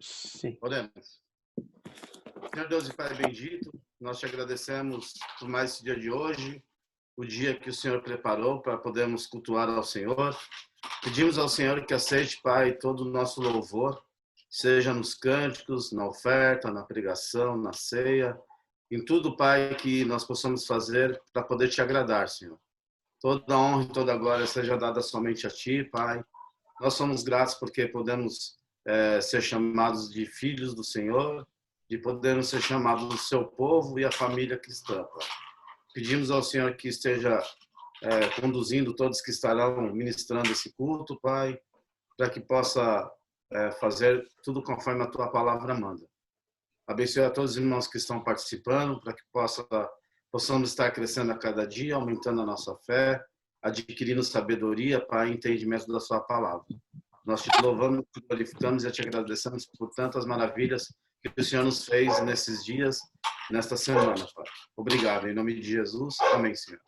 Sim. Oremos. Senhor Deus e Pai bendito, nós te agradecemos por mais esse dia de hoje, o dia que o Senhor preparou para podermos cultuar ao Senhor. Pedimos ao Senhor que aceite, Pai, todo o nosso louvor, seja nos cânticos, na oferta, na pregação, na ceia, em tudo, Pai, que nós possamos fazer para poder te agradar, Senhor. Toda a honra e toda a glória seja dada somente a Ti, Pai. Nós somos gratos porque podemos ser chamados de filhos do Senhor, de podermos ser chamados do seu povo e a família cristã, Pai. Pedimos ao Senhor que esteja conduzindo todos que estarão ministrando esse culto, Pai, para que possa fazer tudo conforme a Tua palavra manda. Abençoe a todos os irmãos que estão participando, para que possamos estar crescendo a cada dia, aumentando a nossa fé, adquirindo sabedoria para entendimento da Sua palavra. Nós te louvamos, te glorificamos e te agradecemos por tantas maravilhas que o Senhor nos fez nesses dias, nesta semana, Pai. Obrigado. Em nome de Jesus. Amém, Senhor.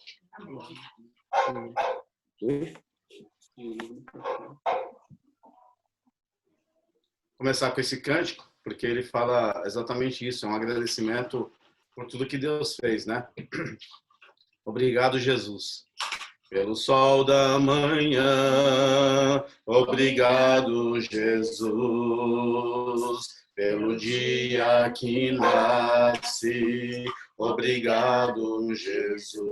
Começar com esse cântico, porque ele fala exatamente isso, é um agradecimento por tudo que Deus fez, né? Obrigado, Jesus. Pelo sol da manhã, obrigado, Jesus. Pelo dia que nasce, obrigado, Jesus.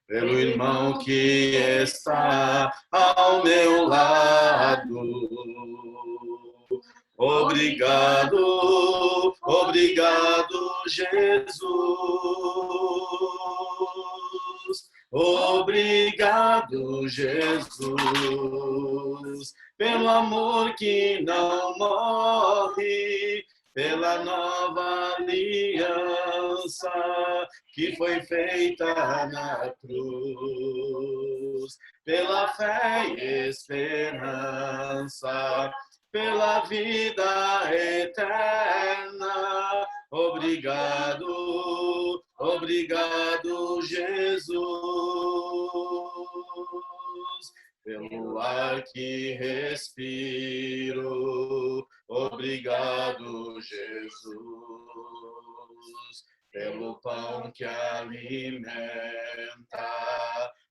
Pelo irmão que está ao meu lado, obrigado, obrigado, Jesus. Obrigado, Jesus, pelo amor que não morre, pela nova aliança que foi feita na cruz, pela fé e esperança, pela vida eterna. Obrigado, obrigado, Jesus, pelo ar que respiro. Obrigado, Jesus, pelo pão que alimenta.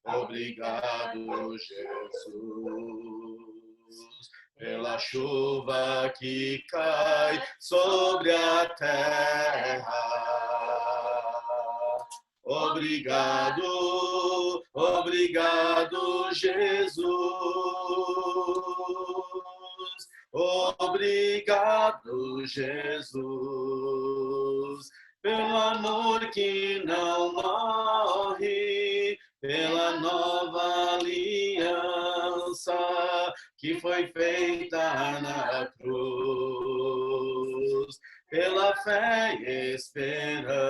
Obrigado, Jesus, pela chuva que cai sobre a terra. Obrigado, obrigado, Jesus. Obrigado, Jesus, pelo amor que não morre, pela nova aliança que foi feita na cruz, pela fé e esperança,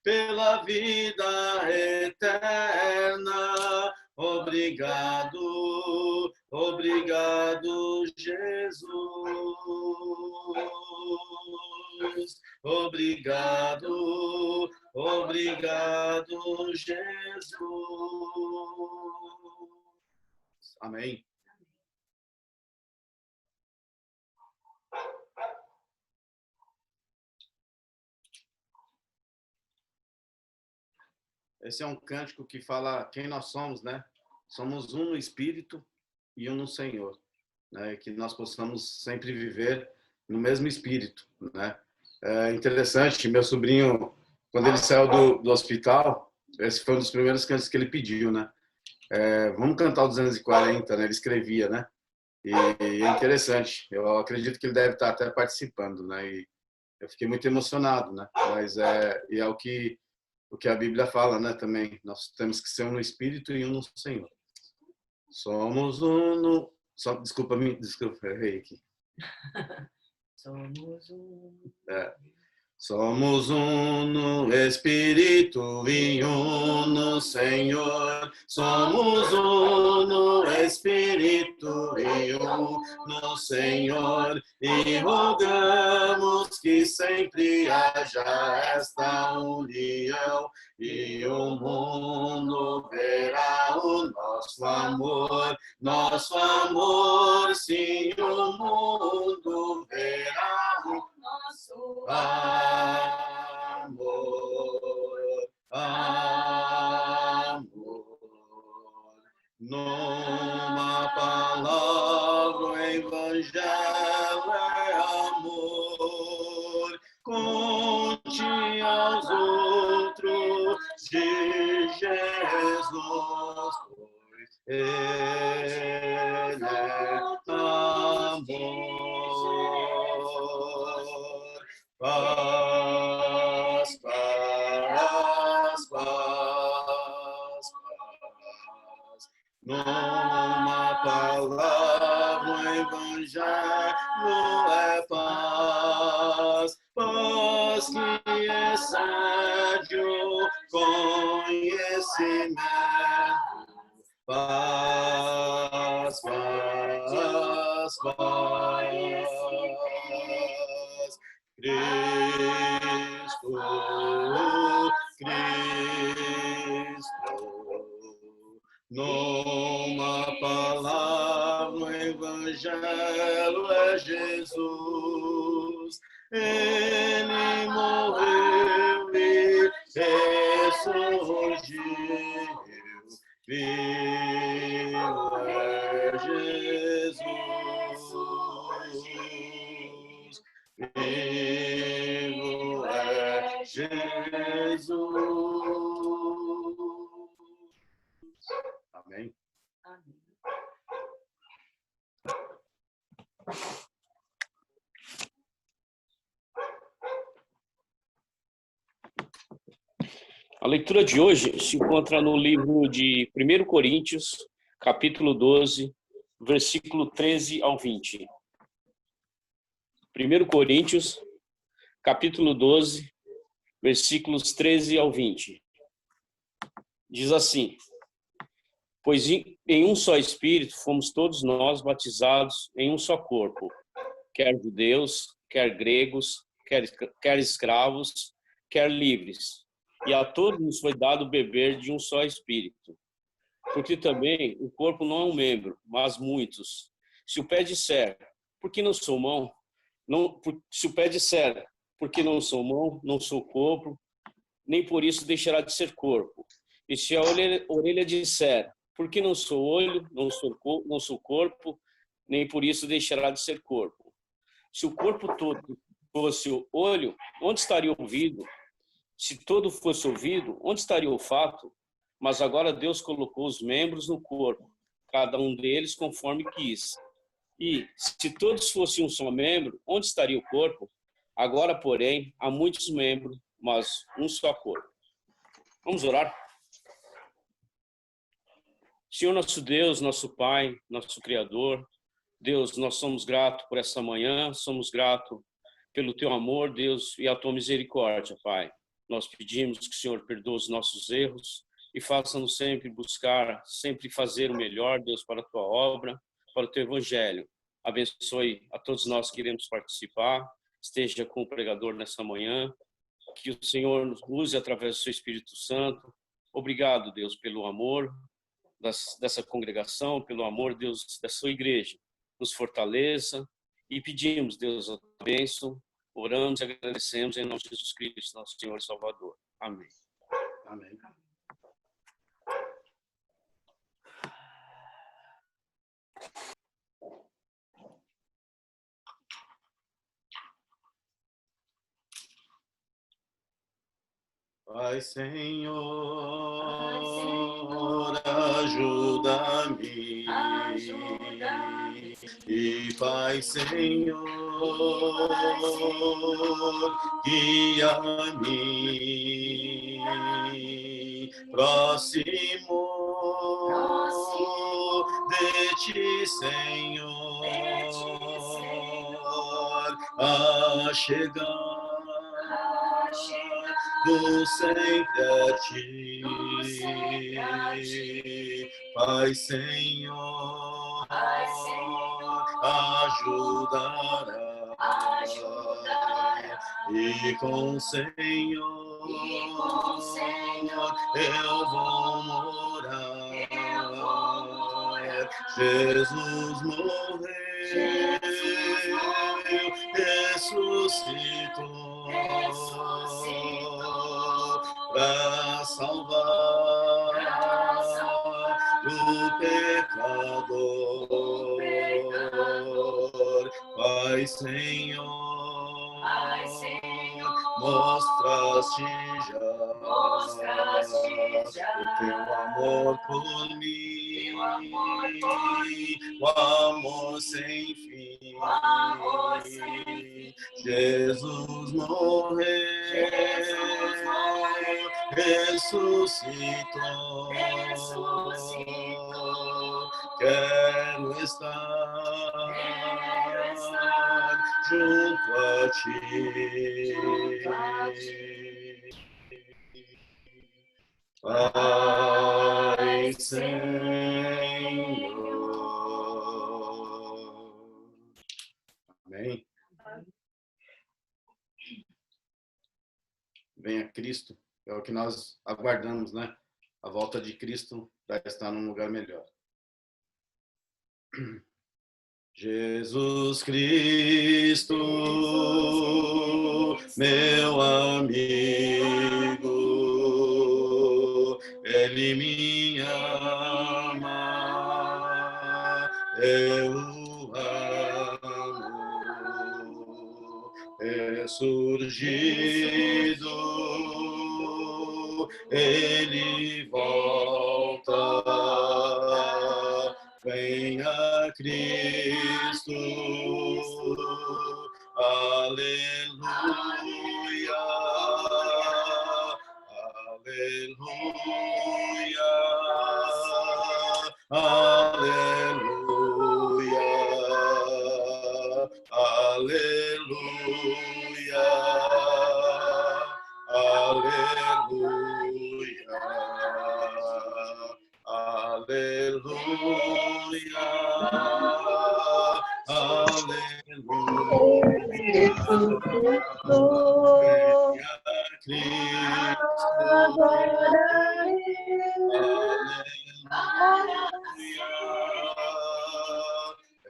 pela vida eterna. Obrigado, obrigado, Jesus. Obrigado, obrigado, Jesus. Amém. Esse é um cântico que fala quem nós somos, né? Somos um no Espírito e um no Senhor, né? Que nós possamos sempre viver no mesmo Espírito, né? É interessante, meu sobrinho, quando ele saiu do hospital, esse foi um dos primeiros cânticos que ele pediu, né? Vamos cantar o 240, né? Ele escrevia, né? E é interessante, eu acredito que ele deve estar até participando, né? E eu fiquei muito emocionado, né? Mas é o que a Bíblia fala, né, também. Nós temos que ser um no Espírito e um no Senhor. Somos um no... Desculpa, errei aqui. Somos um. Somos um no Espírito e um no Senhor. Somos um no Espírito e um no Senhor. E rogamos que sempre haja esta união. E o mundo verá o nosso amor, sim, amor, amor. Numa palavra, o evangelho é amor. Conte aos outros de Jesus, pois Ele é amor. Paz, paz, paz, paz. Numa palavra, o evangelho é paz. Paz que excede o conhecimento. Paz, paz, paz. Cristo, Cristo. Numa palavra, o evangelho é Jesus. Ele morreu e ressurgiu. Vivo é Jesus. Vivo é Jesus. Amém. Amém. A leitura de hoje se encontra no livro de 1 Coríntios, capítulo 12, versículo 13 ao 20. 1 Coríntios, capítulo 12, versículos 13 ao 20. Diz assim: pois em um só Espírito fomos todos nós batizados em um só corpo, quer judeus, quer gregos, quer escravos, quer livres, e a todos nos foi dado beber de um só Espírito. Porque também o corpo não é um membro, mas muitos. Se o pé disser, por que não sou mão? Se o pé disser, por que não sou mão, não sou corpo, nem por isso deixará de ser corpo. E se a orelha disser, por que não sou olho, não sou corpo, nem por isso deixará de ser corpo. Se o corpo todo fosse o olho, onde estaria o ouvido? Se todo fosse ouvido, onde estaria o olfato? Mas agora Deus colocou os membros no corpo, cada um deles conforme quis. E, se todos fossem um só membro, onde estaria o corpo? Agora, porém, há muitos membros, mas um só corpo. Vamos orar? Senhor nosso Deus, nosso Pai, nosso Criador, Deus, nós somos gratos por essa manhã, somos gratos pelo Teu amor, Deus, e a Tua misericórdia, Pai. Nós pedimos que o Senhor perdoe os nossos erros e faça-nos sempre buscar, sempre fazer o melhor, Deus, para a Tua obra, para o Teu Evangelho. Abençoe a todos nós que iremos participar, esteja com o pregador nessa manhã, que o Senhor nos use através do Seu Espírito Santo. Obrigado, Deus, pelo amor dessa congregação, pelo amor, Deus, da Sua igreja. Nos fortaleça e pedimos, Deus, a Tua bênção. Oramos e agradecemos em nome de Jesus Cristo, nosso Senhor e Salvador. Amém. Amém. Pai Senhor, ajuda-me. E Pai Senhor, guia-me. Próximo de Ti, Senhor, a chegar do sempre a Ti, Pai Senhor, ajudará, e com o Senhor eu vou morar. Jesus morreu, ressuscitou para salvar o pecador. Pai Senhor, mostraste já o teu amor por mim, o amor sem fim. Jesus morreu, ressuscitou. Quero estar junto a ti. Pai Senhor. Amém. Venha Cristo, é o que nós aguardamos, né? A volta de Cristo para estar num lugar melhor. Jesus Cristo, meu amigo, Ele me ama, eu o amo, ressurgido, Ele volta. Venha Cristo, aleluia, aleluia, aleluia, aleluia, aleluia, aleluia,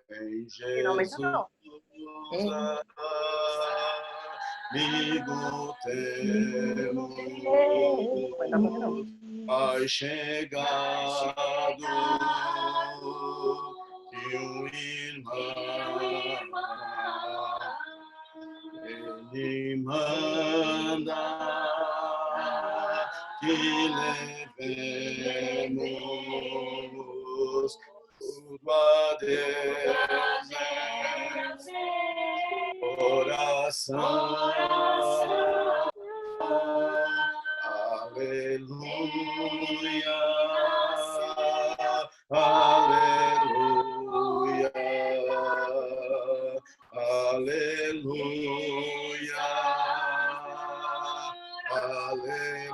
em Jesus, amigo temos, Pai chegado, e um irmão, Ele manda que levemos tudo a Deus em oração. Aleluia, aleluia, aleluia, aleluia,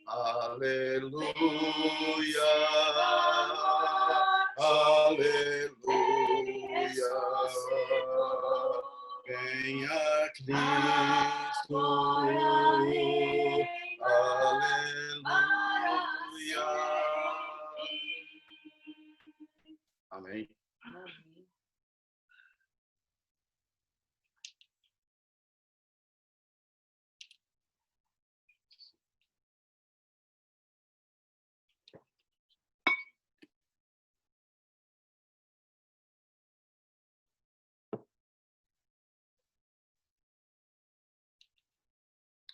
aleluia, aleluia. Venha Cristo, aleluia. Amém.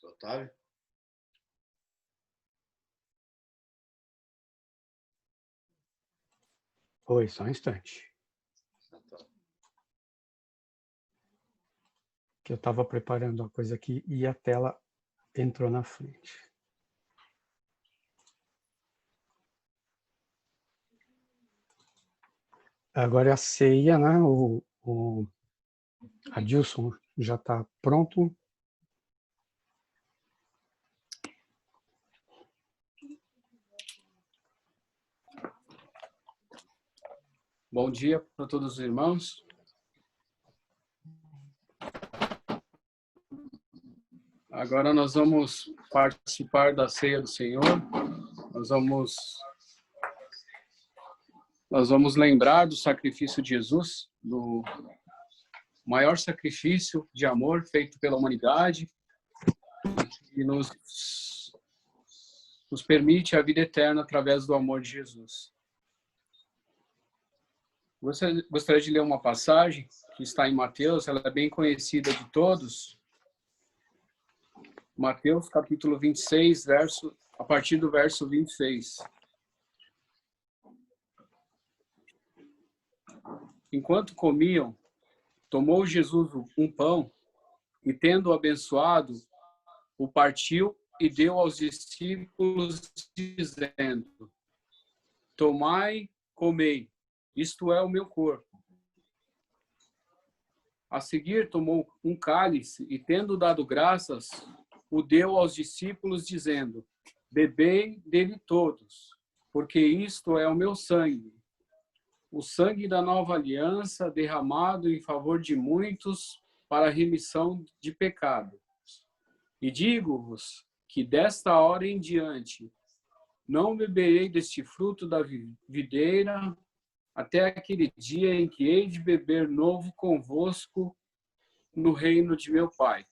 Otávio? Oi, só um instante. Que eu estava preparando uma coisa aqui e a tela entrou na frente. Agora é a ceia, né? O Adilson já está pronto. Bom dia para todos os irmãos. Agora nós vamos participar da ceia do Senhor. Nós vamos Nós vamos lembrar do sacrifício de Jesus, do maior sacrifício de amor feito pela humanidade, e nos permite a vida eterna através do amor de Jesus. Gostaria de ler uma passagem que está em Mateus, ela é bem conhecida de todos. Mateus, capítulo 26, a partir do verso 26. Enquanto comiam, tomou Jesus um pão e, tendo abençoado, o partiu e deu aos discípulos, dizendo: tomai, comei, isto é o meu corpo. A seguir tomou um cálice e, tendo dado graças, o deu aos discípulos, dizendo: bebei dele todos, porque isto é o meu sangue, o sangue da nova aliança, derramado em favor de muitos para a remissão de pecado. E digo-vos que desta hora em diante não beberei deste fruto da videira até aquele dia em que hei de beber novo convosco no reino de meu Pai.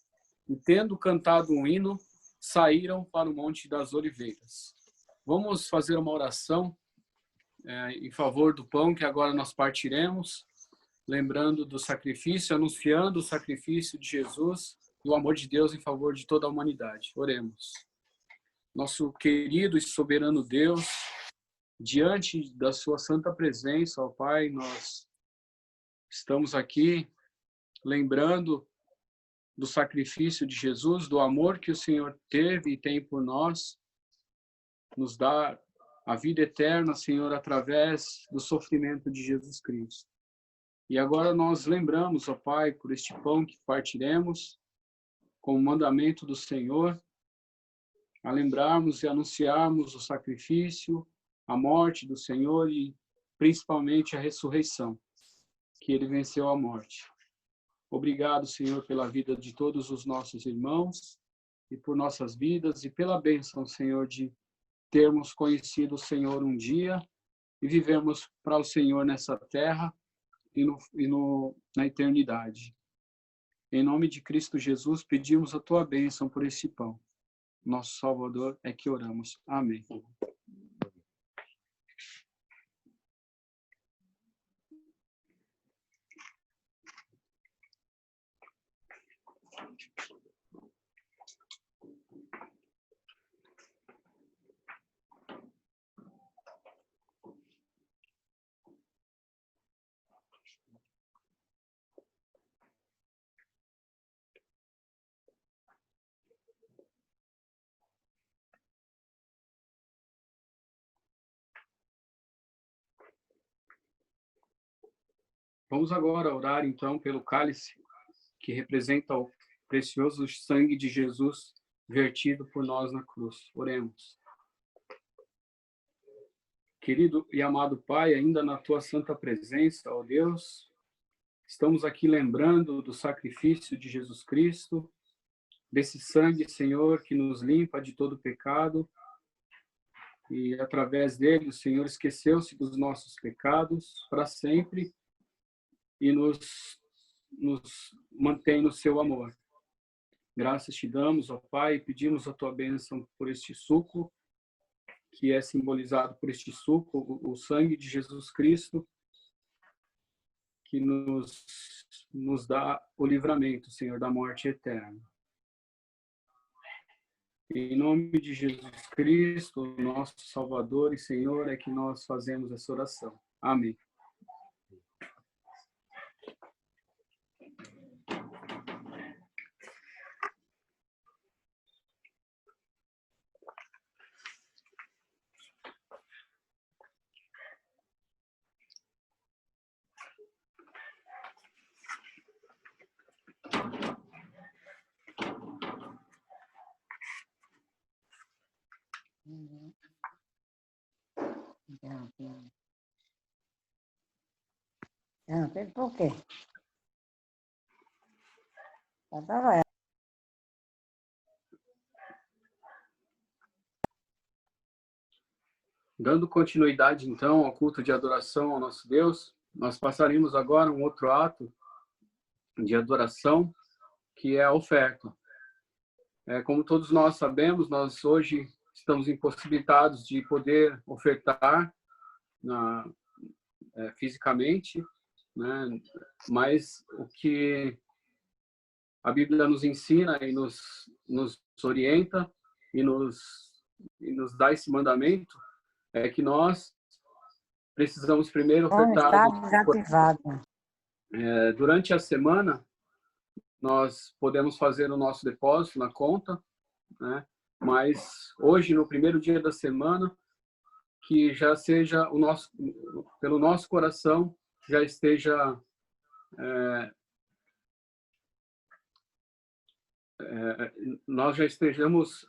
E tendo cantado um hino, saíram para o Monte das Oliveiras. Vamos fazer uma oração em favor do pão que agora nós partiremos, lembrando do sacrifício, anunciando o sacrifício de Jesus e o amor de Deus em favor de toda a humanidade. Oremos. Nosso querido e soberano Deus, diante da sua santa presença, ó Pai, nós estamos aqui lembrando do sacrifício de Jesus, do amor que o Senhor teve e tem por nós, nos dá a vida eterna, Senhor, através do sofrimento de Jesus Cristo. E agora nós lembramos, ó Pai, por este pão que partiremos, com o mandamento do Senhor, a lembrarmos e anunciarmos o sacrifício, a morte do Senhor e principalmente a ressurreição, que ele venceu a morte. Obrigado, Senhor, pela vida de todos os nossos irmãos e por nossas vidas e pela bênção, Senhor, de termos conhecido o Senhor um dia e vivermos para o Senhor nessa terra e na eternidade. Em nome de Cristo Jesus, pedimos a tua bênção por esse pão. Nosso Salvador é que oramos. Amém. Vamos agora orar, então, pelo cálice, que representa o precioso sangue de Jesus vertido por nós na cruz. Oremos. Querido e amado Pai, ainda na tua santa presença, ó Deus, estamos aqui lembrando do sacrifício de Jesus Cristo, desse sangue, Senhor, que nos limpa de todo pecado, e através dele o Senhor esqueceu-se dos nossos pecados para sempre e nos mantém no seu amor. Graças te damos, ó Pai, e pedimos a tua bênção por este suco, que é simbolizado por este suco, o sangue de Jesus Cristo, que nos dá o livramento, Senhor, da morte eterna. Em nome de Jesus Cristo, nosso Salvador e Senhor, é que nós fazemos essa oração. Amém. ¿Por qué? Papá, Dando continuidade, então, ao culto de adoração ao nosso Deus, nós passaremos agora um outro ato de adoração, que é a oferta. Como todos nós sabemos, nós hoje estamos impossibilitados de poder ofertar fisicamente, né? Mas o que a Bíblia nos ensina e nos orienta e nos dá esse mandamento é que nós precisamos primeiro ofertar. Está desativado. Durante a semana, nós podemos fazer o nosso depósito na conta, né? Mas hoje, no primeiro dia da semana, que já seja pelo nosso coração, já esteja nós já estejamos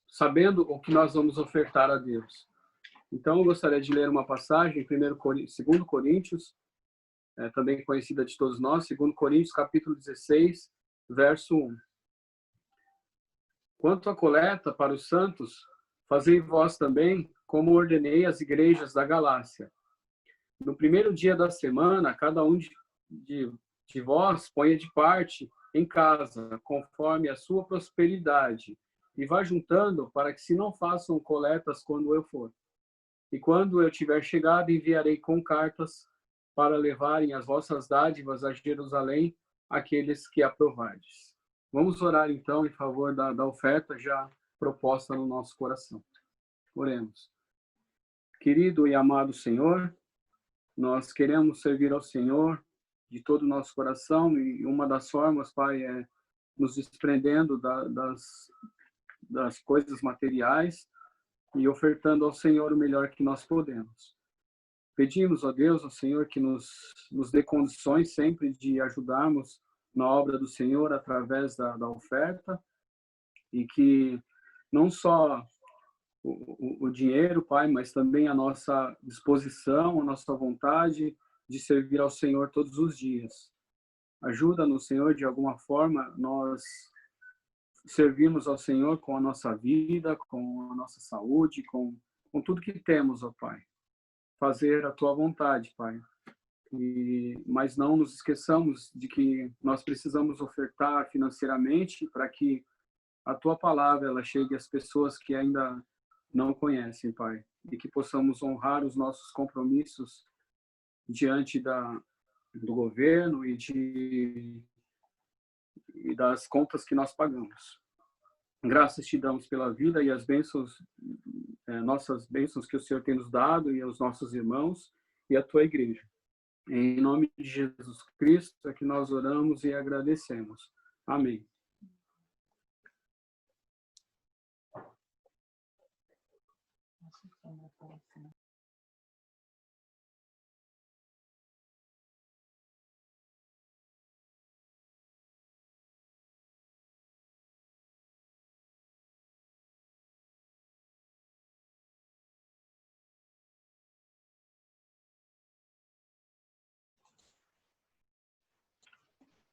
sabendo o que nós vamos ofertar a Deus. Então, eu gostaria de ler uma passagem, 2 Coríntios, também conhecida de todos nós, 2 Coríntios, capítulo 16, verso 1. Quanto à coleta para os santos, fazei vós também, como ordenei às igrejas da Galácia. No primeiro dia da semana, cada um de vós ponha de parte em casa, conforme a sua prosperidade, e vá juntando para que se não façam coletas quando eu for. E quando eu tiver chegado, enviarei com cartas para levarem as vossas dádivas a Jerusalém, aqueles que aprovardes. Vamos orar então em favor da oferta já proposta no nosso coração. Oremos. Querido e amado Senhor, nós queremos servir ao Senhor de todo o nosso coração, e uma das formas, Pai, é nos desprendendo das coisas materiais e ofertando ao Senhor o melhor que nós podemos. Pedimos, ó Deus, ao Senhor, que nos dê condições sempre de ajudarmos na obra do Senhor através da oferta, e que não só o dinheiro, Pai, mas também a nossa disposição, a nossa vontade de servir ao Senhor todos os dias. Ajuda-nos, Senhor, de alguma forma, nós servimos ao Senhor com a nossa vida, com a nossa saúde, com tudo que temos, ó Pai. Fazer a Tua vontade, Pai. Mas não nos esqueçamos de que nós precisamos ofertar financeiramente para que a Tua palavra ela chegue às pessoas que ainda não conhecem, Pai. E que possamos honrar os nossos compromissos diante do governo e das contas que nós pagamos. Graças te damos pela vida e as bênçãos, nossas bênçãos que o Senhor tem nos dado, e aos nossos irmãos e à tua igreja. Em nome de Jesus Cristo é que nós oramos e agradecemos. Amém.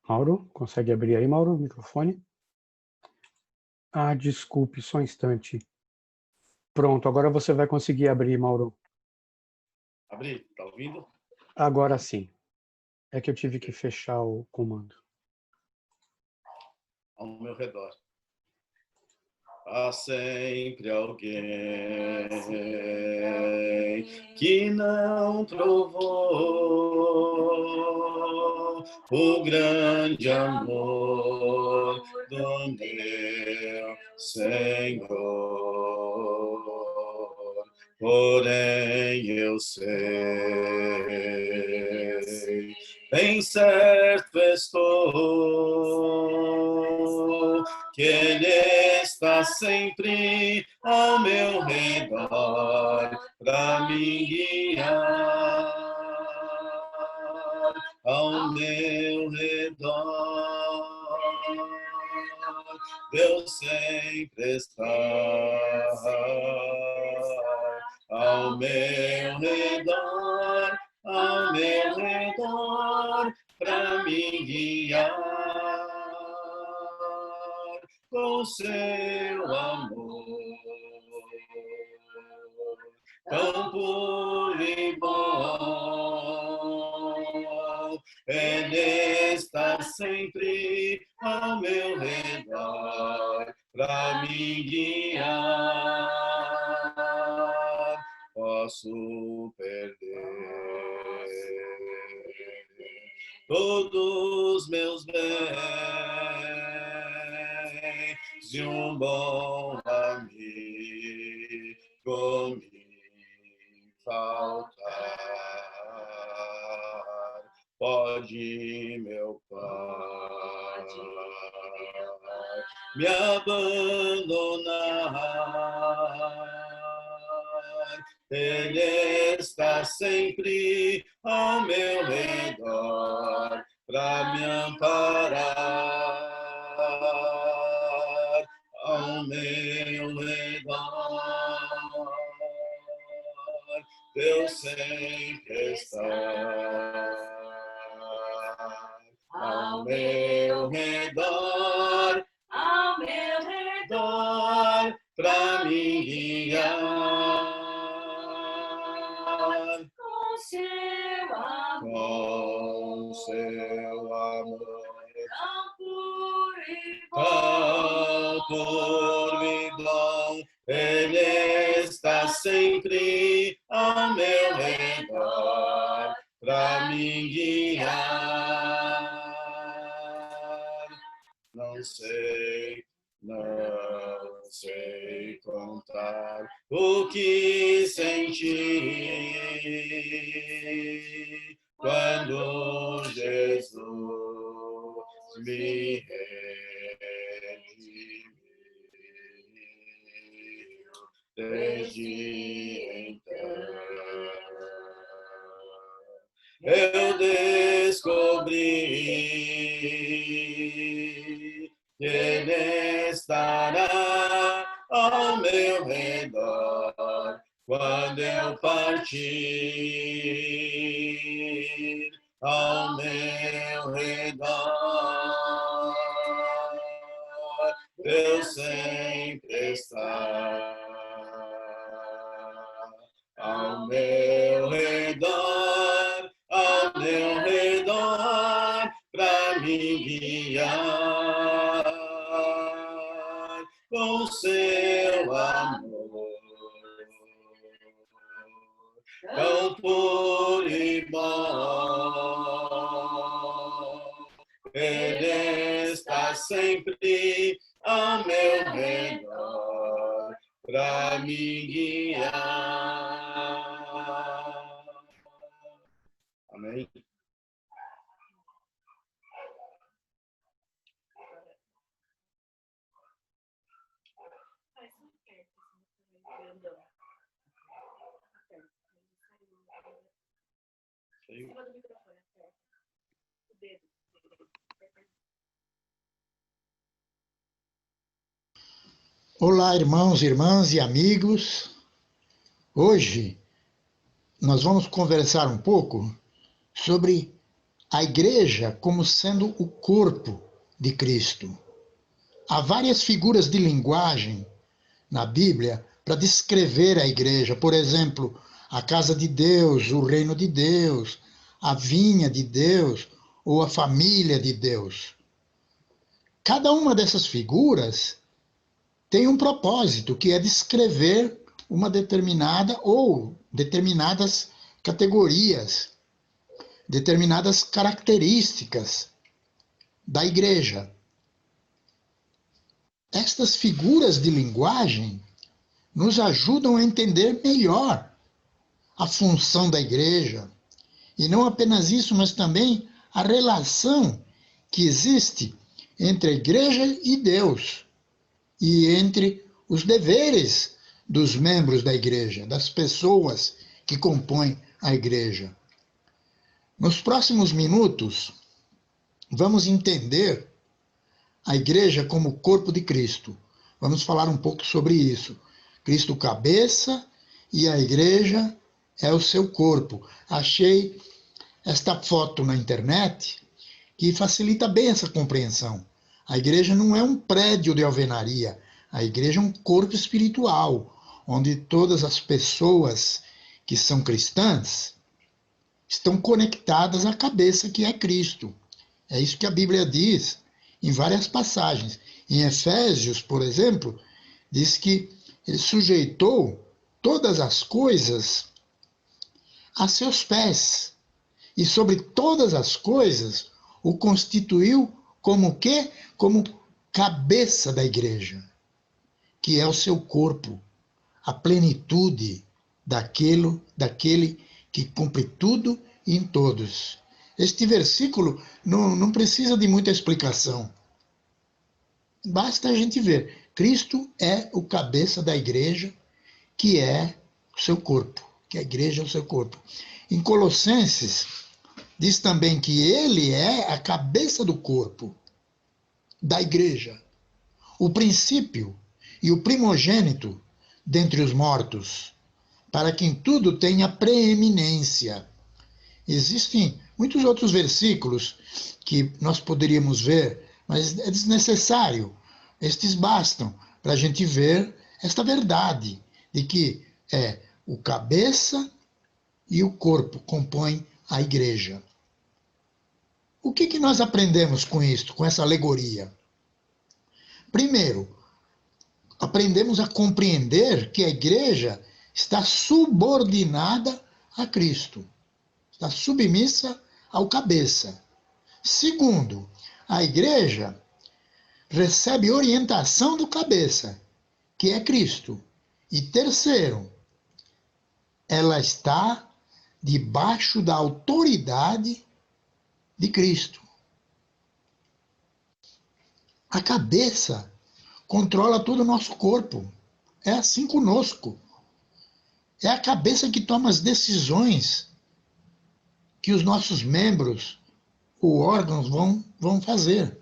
Mauro, consegue abrir aí, Mauro, o microfone? Ah, desculpe, só um instante. Pronto, agora você vai conseguir abrir, Mauro. Abri, tá ouvindo? Agora sim. É que eu tive que fechar o comando. Ao meu redor. Há sempre alguém que não provou o grande amor do meu Senhor. Porém eu sei, bem certo estou, que Ele está sempre ao meu redor para me guiar, ao meu redor. Deus sempre está ao meu redor, para me guiar com seu amor. tão puro e bom. Ele está sempre ao meu redor para me guiar. Posso perder todos meus bens e um bom amigo me faltar. Pode, meu Pai, me abandonar. Ele está sempre ao meu redor para me amparar, ao meu redor. Deus sempre está ao meu redor, para me guiar. Com seu amor, tão puro e bom, Ele está sempre ao meu redor para me guiar. Não sei contar o que senti quando Jesus me redimiu. Desde então eu descobri que Ele estará ao meu redor quando eu partir, ao meu redor. Deus sempre está ao meu redor, para me guiar com seu amor, tão puro e bom. Ele está sempre ao meu redor para me guiar. Amém. Olá, irmãos, irmãs e amigos. Hoje nós vamos conversar um pouco sobre a igreja como sendo o corpo de Cristo. Há várias figuras de linguagem na Bíblia para descrever a igreja. Por exemplo, a casa de Deus, o reino de Deus, a vinha de Deus ou a família de Deus. Cada uma dessas figuras tem um propósito, que é descrever uma determinada ou determinadas categorias, determinadas características da igreja. Estas figuras de linguagem nos ajudam a entender melhor a função da igreja. E não apenas isso, mas também a relação que existe entre a igreja e Deus, e entre os deveres dos membros da igreja, das pessoas que compõem a igreja. Nos próximos minutos, vamos entender a igreja como corpo de Cristo. Vamos falar um pouco sobre isso. Cristo cabeça e a igreja é o seu corpo. Achei esta foto na internet que facilita bem essa compreensão. A igreja não é um prédio de alvenaria. A igreja é um corpo espiritual, onde todas as pessoas que são cristãs estão conectadas à cabeça que é Cristo. É isso que a Bíblia diz em várias passagens. Em Efésios, por exemplo, diz que ele sujeitou todas as coisas a seus pés e sobre todas as coisas o constituiu como o quê? Como cabeça da igreja, que é o seu corpo, a plenitude daquele que cumpre tudo e em todos. Este versículo não precisa de muita explicação. Basta a gente ver. Cristo é o cabeça da igreja, que é o seu corpo, que a igreja é o seu corpo. Em Colossenses, diz também que ele é a cabeça do corpo, da igreja, o princípio e o primogênito dentre os mortos, para que em tudo tenha preeminência. Existem muitos outros versículos que nós poderíamos ver, mas é desnecessário. Estes bastam para a gente ver esta verdade de que é o cabeça e o corpo compõem a igreja. O que nós aprendemos com isto, com essa alegoria? Primeiro, aprendemos a compreender que a igreja está subordinada a Cristo, está submissa ao cabeça. Segundo, a igreja recebe orientação do cabeça, que é Cristo. E terceiro, ela está debaixo da autoridade de Cristo. A cabeça controla todo o nosso corpo. É assim conosco. É a cabeça que toma as decisões que os nossos membros ou órgãos vão fazer.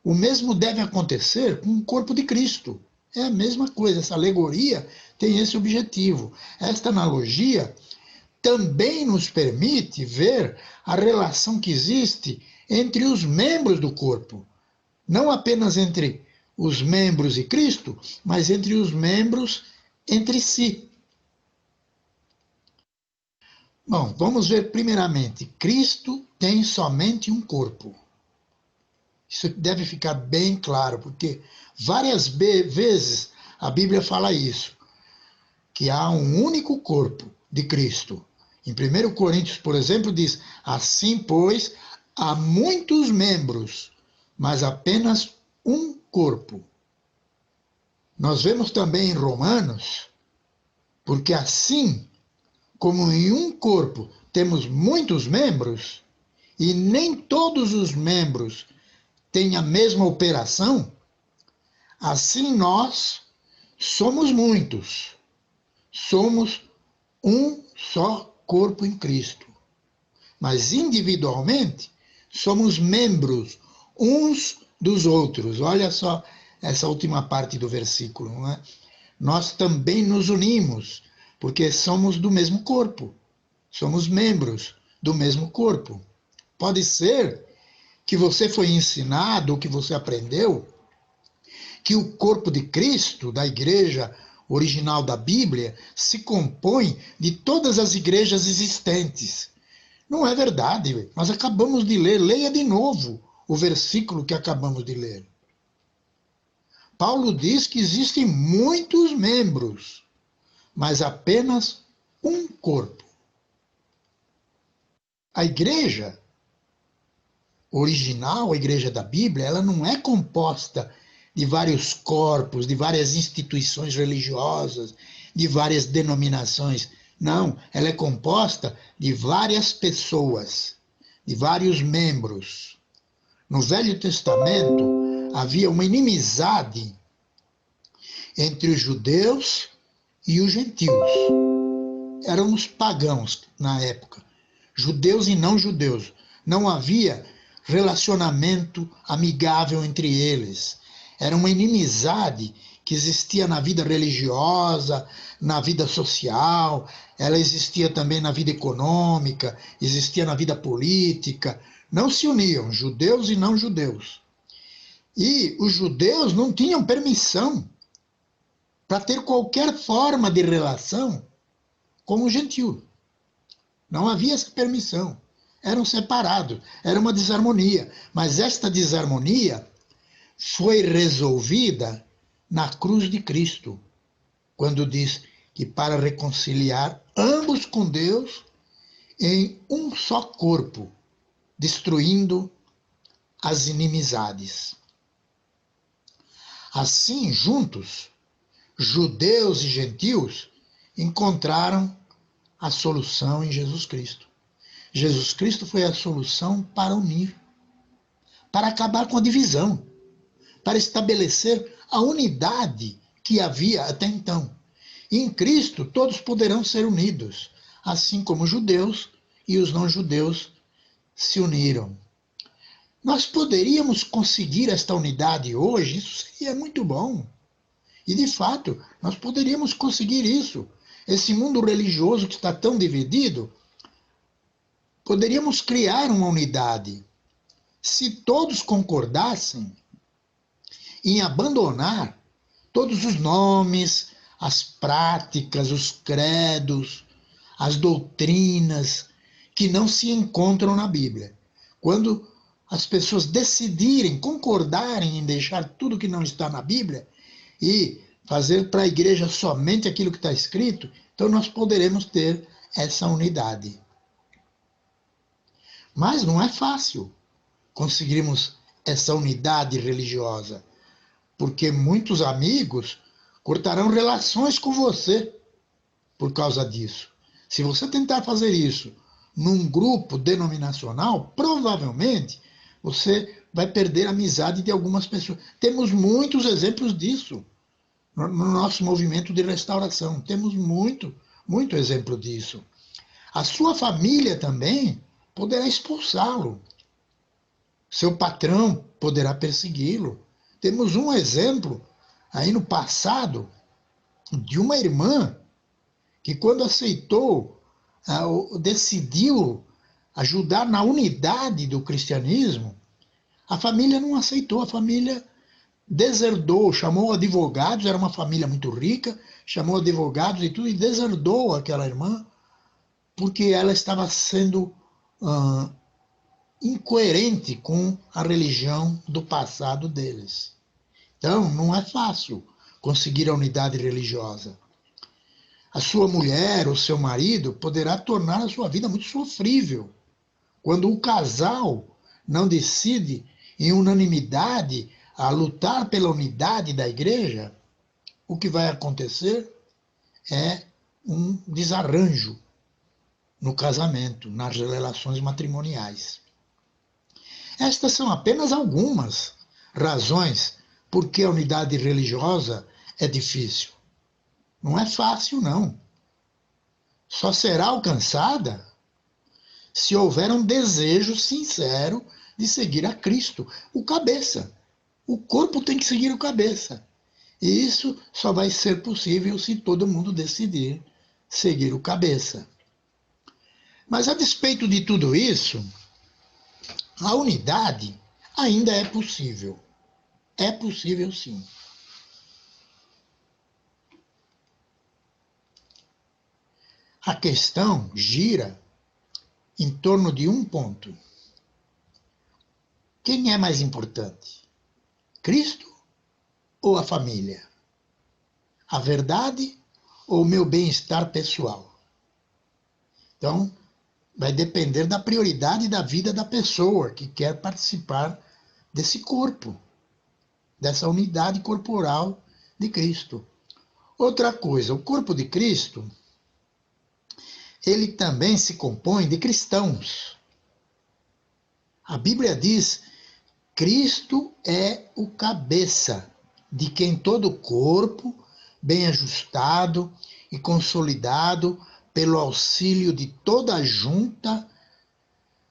O mesmo deve acontecer com o corpo de Cristo. É a mesma coisa. Essa alegoria tem esse objetivo. Esta analogia também nos permite ver a relação que existe entre os membros do corpo. Não apenas entre os membros e Cristo, mas entre os membros entre si. Bom, vamos ver primeiramente. Cristo tem somente um corpo. Isso deve ficar bem claro, porque várias vezes a Bíblia fala isso, que há um único corpo de Cristo. Em 1 Coríntios, por exemplo, diz: assim, pois, há muitos membros, mas apenas um corpo. Nós vemos também em Romanos, porque assim como em um corpo temos muitos membros, e nem todos os membros têm a mesma operação, assim nós somos muitos. Somos um só corpo em Cristo. Mas individualmente somos membros uns dos outros. Olha só essa última parte do versículo, não é? Nós também nos unimos, porque somos do mesmo corpo. Somos membros do mesmo corpo. Pode ser que você foi ensinado, ou que você aprendeu, que o corpo de Cristo, da igreja original da Bíblia, se compõe de todas as igrejas existentes. Não é verdade. Nós acabamos de ler. Leia de novo o versículo que acabamos de ler. Paulo diz que existem muitos membros, mas apenas um corpo. A igreja original, a igreja da Bíblia, ela não é composta de vários corpos, de várias instituições religiosas, de várias denominações. Não, ela é composta de várias pessoas, de vários membros. No Velho Testamento havia uma inimizade entre os judeus e os gentios. Eram os pagãos na época, judeus e não judeus. Não havia relacionamento amigável entre eles. Era uma inimizade que existia na vida religiosa, na vida social, ela existia também na vida econômica, existia na vida política. Não se uniam, judeus e não judeus. E os judeus não tinham permissão para ter qualquer forma de relação com o gentio. Não havia essa permissão. Eram separados, era uma desarmonia. Mas esta desarmonia foi resolvida na cruz de Cristo, quando diz que para reconciliar ambos com Deus em um só corpo, destruindo as inimizades. Assim, juntos, judeus e gentios encontraram a solução em Jesus Cristo. Jesus Cristo foi a solução para unir, para acabar com a divisão, para estabelecer a unidade que havia até então. E em Cristo todos poderão ser unidos, assim como os judeus e os não-judeus se uniram. Nós poderíamos conseguir esta unidade hoje, isso seria muito bom. E, de fato, nós poderíamos conseguir isso. Esse mundo religioso que está tão dividido, poderíamos criar uma unidade. Se todos concordassem em abandonar todos os nomes, as práticas, os credos, as doutrinas que não se encontram na Bíblia. Quando as pessoas decidirem, concordarem em deixar tudo que não está na Bíblia e fazer para a igreja somente aquilo que está escrito, então nós poderemos ter essa unidade. Mas não é fácil conseguirmos essa unidade religiosa, porque muitos amigos cortarão relações com você por causa disso. Se você tentar fazer isso num grupo denominacional, provavelmente você vai perder a amizade de algumas pessoas. Temos muitos exemplos disso no nosso movimento de restauração. Temos muito exemplo disso. A sua família também poderá expulsá-lo. Seu patrão poderá persegui-lo. Temos um exemplo aí no passado de uma irmã que, quando aceitou, decidiu ajudar na unidade do cristianismo, a família não aceitou, a família deserdou, chamou advogados, era uma família muito rica, chamou advogados e tudo, e deserdou aquela irmã, porque ela estava sendo incoerente com a religião do passado deles. Então, não é fácil conseguir a unidade religiosa. A sua mulher ou seu marido poderá tornar a sua vida muito sofrível. Quando o casal não decide em unanimidade a lutar pela unidade da igreja, o que vai acontecer é um desarranjo no casamento, nas relações matrimoniais. Estas são apenas algumas razões por que a unidade religiosa é difícil. Não é fácil, não. Só será alcançada se houver um desejo sincero de seguir a Cristo, o cabeça. O corpo tem que seguir o cabeça. E isso só vai ser possível se todo mundo decidir seguir o cabeça. Mas a despeito de tudo isso, a unidade ainda é possível. É possível, sim. A questão gira em torno de um ponto. Quem é mais importante? Cristo ou a família? A verdade ou o meu bem-estar pessoal? Então, vai depender da prioridade da vida da pessoa que quer participar desse corpo, dessa unidade corporal de Cristo. Outra coisa, o corpo de Cristo, ele também se compõe de cristãos. A Bíblia diz: Cristo é o cabeça, de quem todo o corpo, bem ajustado e consolidado pelo auxílio de toda a junta,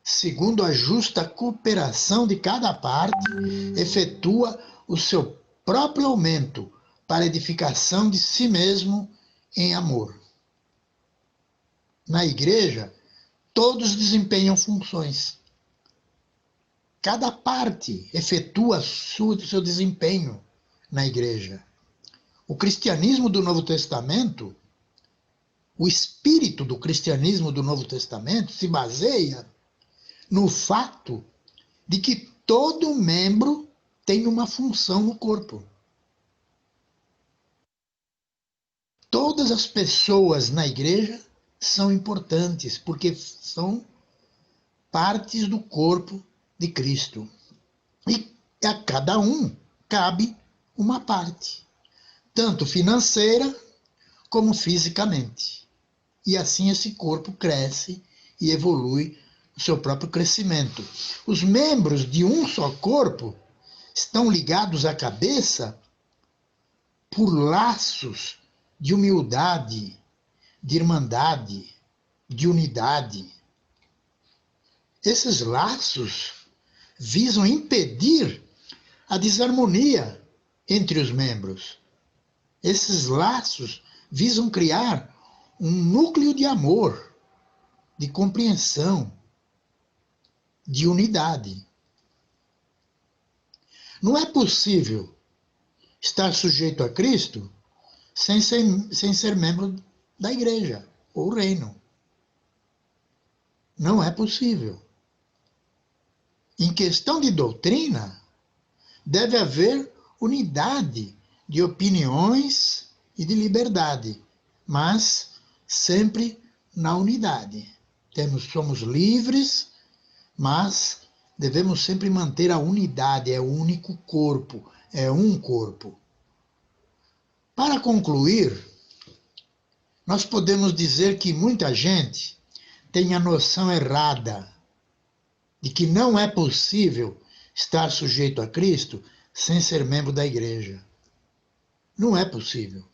segundo a justa cooperação de cada parte, efetua o seu próprio aumento para edificação de si mesmo em amor. Na igreja, todos desempenham funções. Cada parte efetua seu desempenho na igreja. O cristianismo do Novo Testamento, o espírito do cristianismo do Novo Testamento se baseia no fato de que todo membro tem uma função no corpo. Todas as pessoas na igreja são importantes, porque são partes do corpo de Cristo. E a cada um cabe uma parte, tanto financeira como fisicamente. E assim esse corpo cresce e evolui no seu próprio crescimento. Os membros de um só corpo estão ligados à cabeça por laços de humildade, de irmandade, de unidade. Esses laços visam impedir a desarmonia entre os membros. Esses laços visam criar um núcleo de amor, de compreensão, de unidade. Não é possível estar sujeito a Cristo sem ser membro da igreja ou reino. Não é possível. Em questão de doutrina, deve haver unidade de opiniões e de liberdade, mas sempre na unidade. Somos livres, mas devemos sempre manter a unidade, é o único corpo, é um corpo. Para concluir, nós podemos dizer que muita gente tem a noção errada de que não é possível estar sujeito a Cristo sem ser membro da igreja. Não é possível.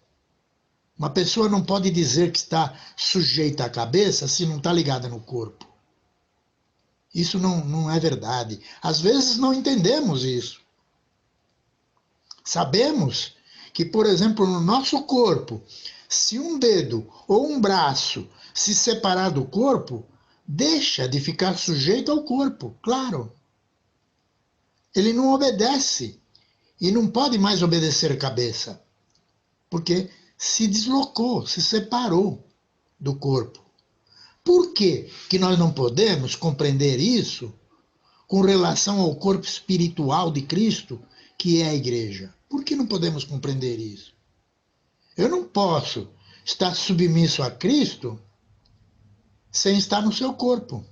Uma pessoa não pode dizer que está sujeita à cabeça se não está ligada no corpo. Isso não é verdade. Às vezes não entendemos isso. Sabemos que, por exemplo, no nosso corpo, se um dedo ou um braço se separar do corpo, deixa de ficar sujeito ao corpo, claro. Ele não obedece e não pode mais obedecer a cabeça, porque se deslocou, se separou do corpo. Por que que nós não podemos compreender isso com relação ao corpo espiritual de Cristo, que é a igreja? Por que não podemos compreender isso? Eu não posso estar submisso a Cristo sem estar no seu corpo.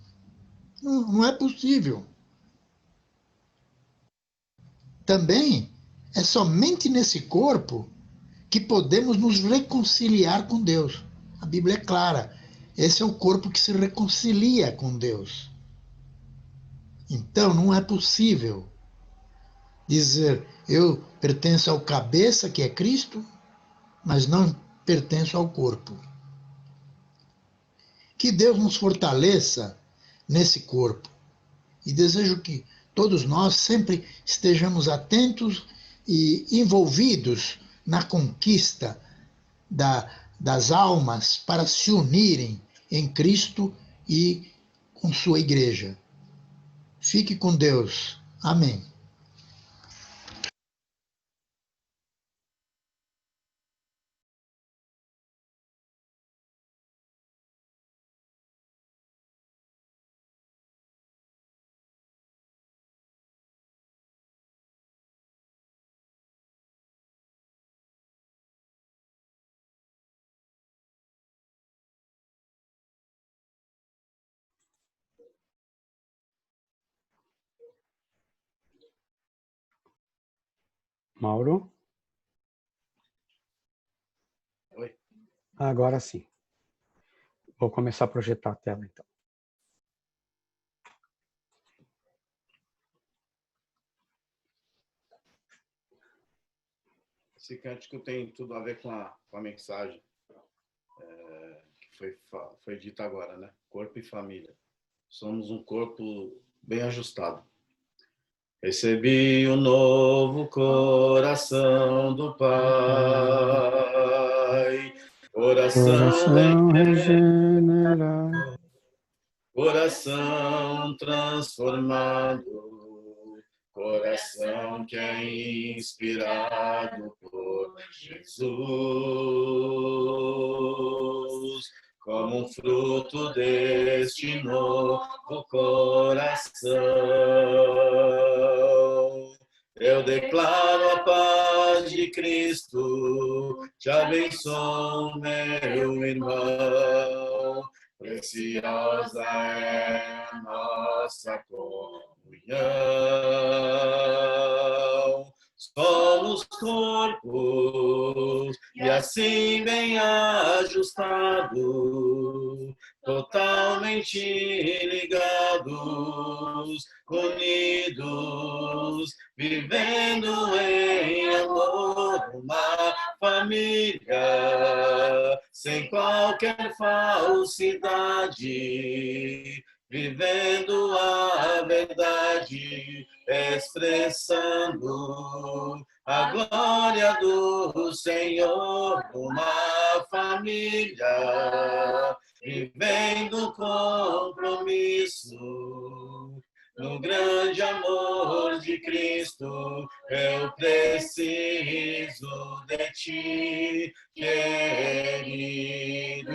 Não é possível. Também é somente nesse corpo que podemos nos reconciliar com Deus. A Bíblia é clara. Esse é o corpo que se reconcilia com Deus. Então, não é possível dizer eu pertenço ao cabeça, que é Cristo, mas não pertenço ao corpo. Que Deus nos fortaleça nesse corpo. E desejo que todos nós sempre estejamos atentos e envolvidos na conquista das almas para se unirem em Cristo e com sua igreja. Fique com Deus. Amém. Mauro? Oi. Agora sim. Vou começar a projetar a tela, então. Esse cântico tem tudo a ver com a mensagem que foi dita agora, né? Corpo e família. Somos um corpo bem ajustado. Recebi o novo coração do Pai, Coração regenerado, coração transformado, coração que é inspirado por Jesus, como um fruto deste novo coração. Eu declaro a paz de Cristo, te abençoo, meu irmão. Preciosa é a nossa comunhão. Somos corpos e assim bem ajustados, totalmente ligados, unidos, vivendo em amor, uma família, sem qualquer falsidade, vivendo a verdade, expressando a glória do Senhor, uma família, vivendo compromisso no grande amor de Cristo. Eu preciso de ti, querido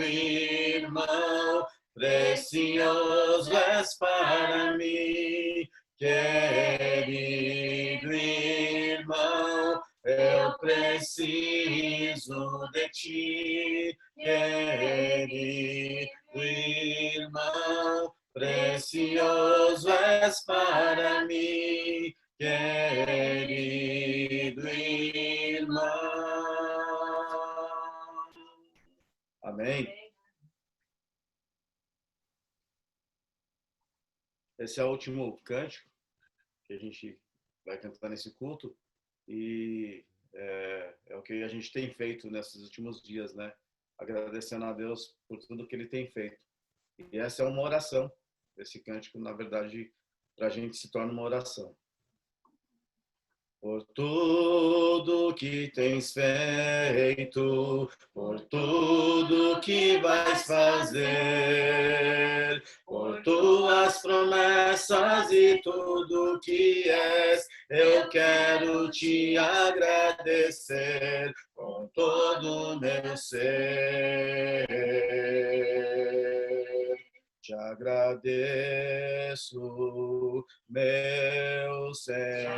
irmão, precioso és para mim, querido irmão, eu preciso de ti, querido irmão, precioso és para mim, querido irmão. Amém. Esse é o último cântico que a gente vai cantar nesse culto e é o que a gente tem feito nesses últimos dias, né? Agradecendo a Deus por tudo que Ele tem feito. E essa é uma oração. Esse cântico, na verdade, para a gente se torna uma oração. Por tudo que tens feito, por tudo que vais fazer, por tuas promessas e tudo que és, eu quero te agradecer com todo o meu ser. Te agradeço, meu Senhor.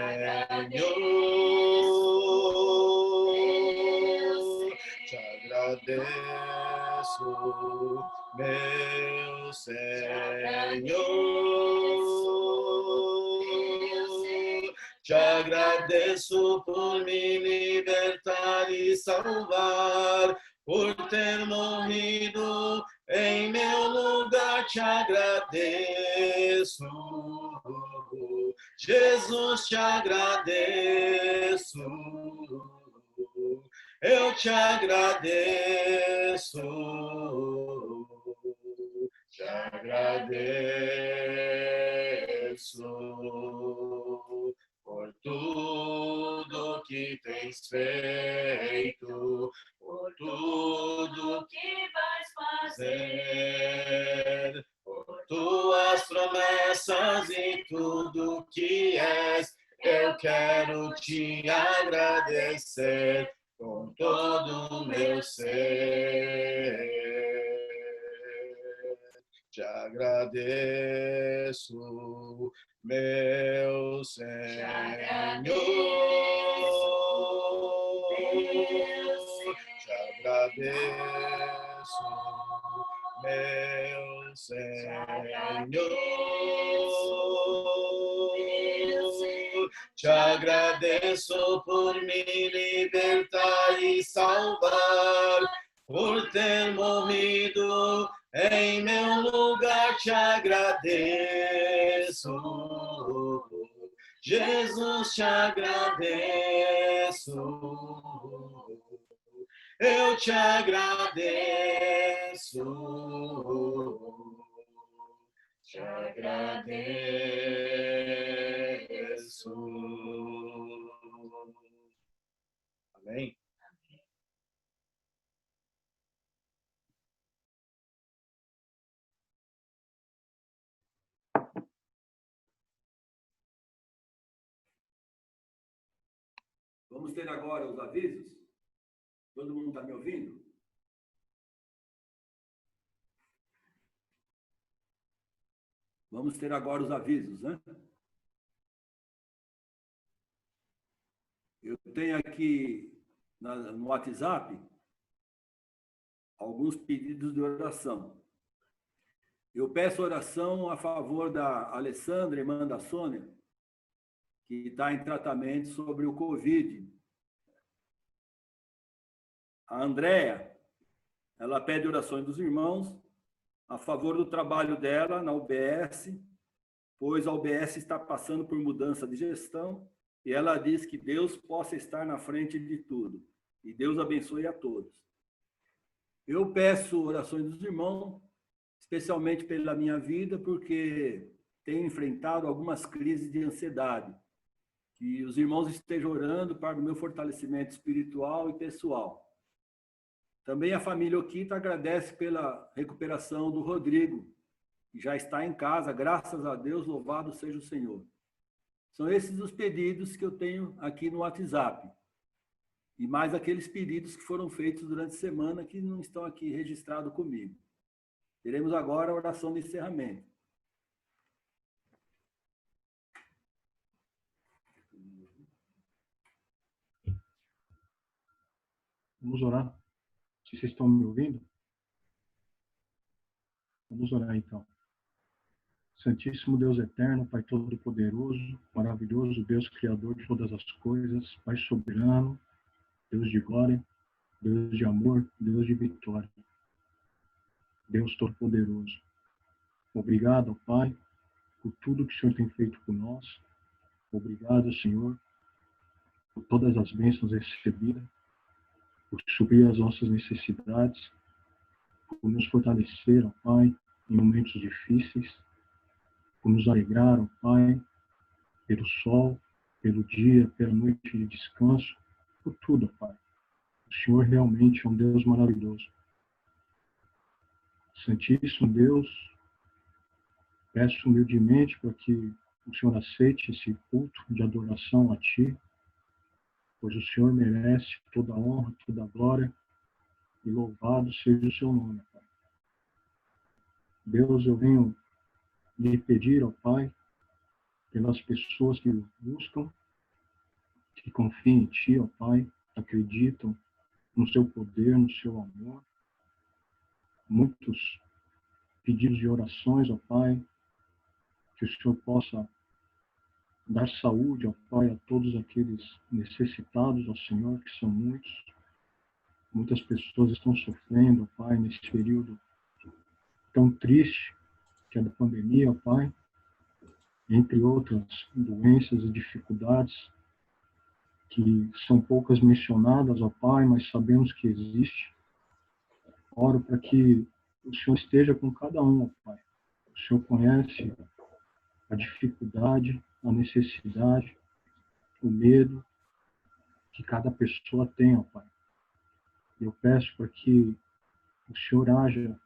Te agradeço, meu Senhor. Te agradeço por me libertar e salvar, por ter morrido em meu lugar. Te agradeço, Jesus, te agradeço, eu te agradeço, te agradeço por tudo que tens feito, por tudo que vais fazer, por tuas promessas e tudo que és, eu quero te agradecer com todo o meu ser. Te agradeço, meu Senhor. Te agradeço, meu Senhor. Te agradeço por me libertar e salvar, por ter morrido em meu lugar. Te agradeço, Jesus, te agradeço, eu te agradeço, te agradeço. Amém? Vamos ter agora os avisos? Todo mundo está me ouvindo? Vamos ter agora os avisos, né? Eu tenho aqui no WhatsApp alguns pedidos de oração. Eu peço oração a favor da Alessandra, irmã da Sônia, que está em tratamento sobre o Covid. A Andréia, ela pede orações dos irmãos a favor do trabalho dela na UBS, pois a UBS está passando por mudança de gestão e ela diz que Deus possa estar na frente de tudo. E Deus abençoe a todos. Eu peço orações dos irmãos, especialmente pela minha vida, porque tenho enfrentado algumas crises de ansiedade. Que os irmãos estejam orando para o meu fortalecimento espiritual e pessoal. Também a família Okita agradece pela recuperação do Rodrigo, que já está em casa, graças a Deus, louvado seja o Senhor. São esses os pedidos que eu tenho aqui no WhatsApp. E mais aqueles pedidos que foram feitos durante a semana que não estão aqui registrados comigo. Teremos agora a oração de encerramento. Vamos orar. Se vocês estão me ouvindo, vamos orar então. Santíssimo Deus eterno, Pai todo-poderoso, maravilhoso, Deus criador de todas as coisas, Pai soberano, Deus de glória, Deus de amor, Deus de vitória. Deus todo-poderoso. Obrigado, Pai, por tudo que o Senhor tem feito por nós. Obrigado, Senhor, por todas as bênçãos recebidas, por suprir as nossas necessidades, por nos fortalecer, ó Pai, em momentos difíceis, por nos alegrar, ó Pai, pelo sol, pelo dia, pela noite de descanso, por tudo, ó Pai. O Senhor realmente é um Deus maravilhoso. Santíssimo Deus, peço humildemente para que o Senhor aceite esse culto de adoração a Ti, pois o Senhor merece toda a honra, toda a glória, e louvado seja o Seu nome, Pai. Deus, eu venho lhe pedir, ó Pai, pelas pessoas que o buscam, que confiam em Ti, ó Pai, acreditam no Seu poder, no Seu amor. Muitos pedidos de orações, ó Pai, que o Senhor possa dar saúde, ó Pai, a todos aqueles necessitados, ó Senhor, que são muitos. Muitas pessoas estão sofrendo, ó Pai, nesse período tão triste que é da pandemia, ó Pai, entre outras doenças e dificuldades que são poucas mencionadas, ó Pai, mas sabemos que existe. Oro para que o Senhor esteja com cada um, ó Pai. O Senhor conhece a dificuldade, a necessidade, o medo que cada pessoa tem, ó Pai. Eu peço para que o Senhor haja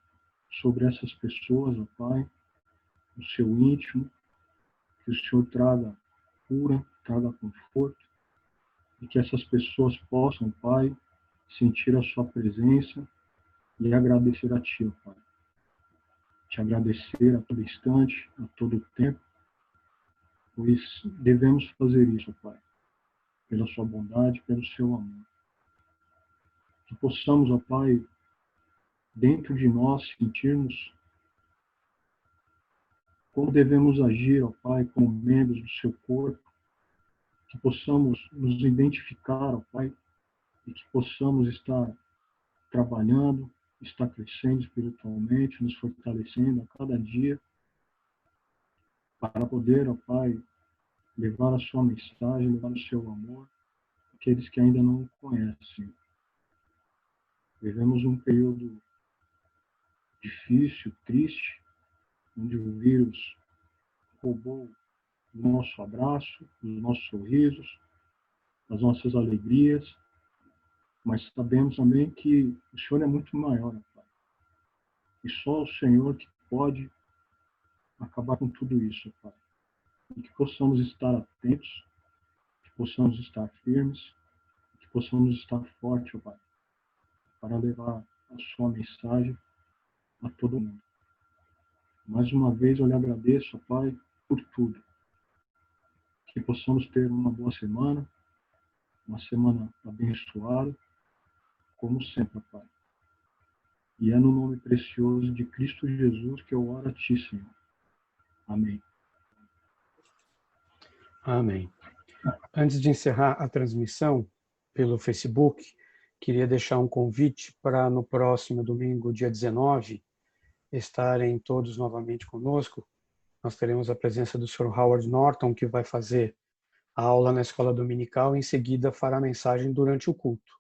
sobre essas pessoas, ó Pai, no seu íntimo, que o Senhor traga cura, traga conforto, e que essas pessoas possam, Pai, sentir a sua presença e agradecer a Ti, ó Pai. Te agradecer a todo instante, a todo tempo, pois devemos fazer isso, ó Pai, pela sua bondade, pelo seu amor. Que possamos, ó Pai, dentro de nós sentirmos como devemos agir, ó Pai, como membros do seu corpo, que possamos nos identificar, ó Pai, e que possamos estar trabalhando, estar crescendo espiritualmente, nos fortalecendo a cada dia, para poder, ó Pai, levar a sua mensagem, levar o seu amor, àqueles que ainda não o conhecem. Vivemos um período difícil, triste, onde o vírus roubou o nosso abraço, os nossos sorrisos, as nossas alegrias, mas sabemos também que o Senhor é muito maior, Pai. E só o Senhor que pode acabar com tudo isso, Pai. E que possamos estar atentos, que possamos estar firmes, possamos estar fortes, ó Pai, para levar a sua mensagem a todo mundo. Mais uma vez eu lhe agradeço, ó Pai, por tudo. Que possamos ter uma boa semana, uma semana abençoada, como sempre, ó Pai. E é no nome precioso de Cristo Jesus que eu oro a Ti, Senhor. Amém. Amém. Antes de encerrar a transmissão pelo Facebook, queria deixar um convite para no próximo domingo, dia 19, estarem todos novamente conosco. Nós teremos a presença do Sr. Howard Norton, que vai fazer a aula na escola dominical e em seguida fará a mensagem durante o culto.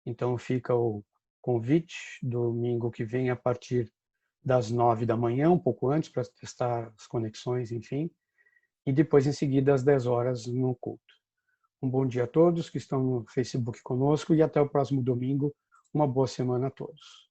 Então fica o convite, domingo que vem a partir das 9 da manhã, um pouco antes, para testar as conexões, enfim, e depois em seguida às 10 horas no culto. Um bom dia a todos que estão no Facebook conosco e até o próximo domingo. Uma boa semana a todos.